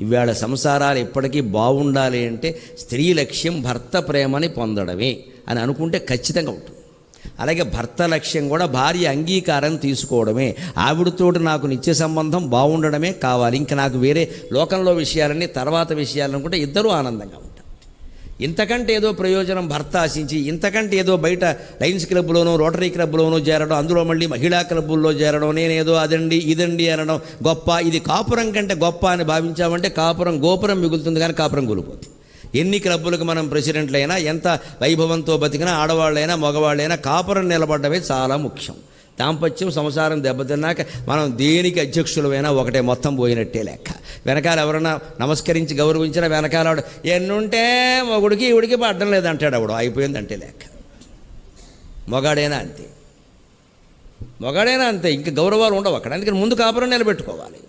ఇవాళ సంసారాలు ఎప్పటికీ బాగుండాలి అంటే స్త్రీ లక్ష్యం భర్త ప్రేమని పొందడమే అని అనుకుంటే ఖచ్చితంగా ఉంటుంది. అలాగే భర్త లక్ష్యం కూడా భార్య అంగీకారం తీసుకోవడమే. ఆవిడతోటి నాకు నిత్య సంబంధం బాగుండడమే కావాలి, ఇంకా నాకు వేరే లోకంలో విషయాలన్నీ తర్వాత విషయాలనుకుంటే ఇద్దరూ ఆనందంగా ఉంటారు. ఇంతకంటే ఏదో ప్రయోజనం భర్త ఆశించి, ఇంతకంటే ఏదో బయట లయన్స్ క్లబ్లోనో రోటరీ క్లబ్లోనో చేరడం, అందులో మళ్ళీ మహిళా క్లబ్బుల్లో చేరడం, నేనేదో అదండి ఇదండి అనడం గొప్ప, ఇది కాపురం కంటే గొప్ప అని భావించామంటే కాపురం గోపురం మిగులుతుంది కానీ కాపురం కూలిపోతుంది. ఎన్ని క్లబ్బులకు మనం ప్రెసిడెంట్లైనా, ఎంత వైభవంతో బతికినా, ఆడవాళ్ళైనా మగవాళ్ళైనా కాపురం నిలబడ్డమే చాలా ముఖ్యం. దాంపత్యం సంసారం దెబ్బతిన్నాక మనం దేనికి అధ్యక్షులమైనా ఒకటే, మొత్తం పోయినట్టే లెక్క. వెనకాల ఎవరన్నా నమస్కరించి గౌరవించినా వెనకాల ఆవిడ ఎన్నుంటే మొగుడికి ఈవిడికి పడ్డం లేదంటాడు, ఆవిడ అయిపోయిందంటే లెక్క. మొగాడైనా అంతే, ఇంకా గౌరవాలు ఉండవు అక్కడ. అందుకని ముందు కాపురం నిలబెట్టుకోవాలి.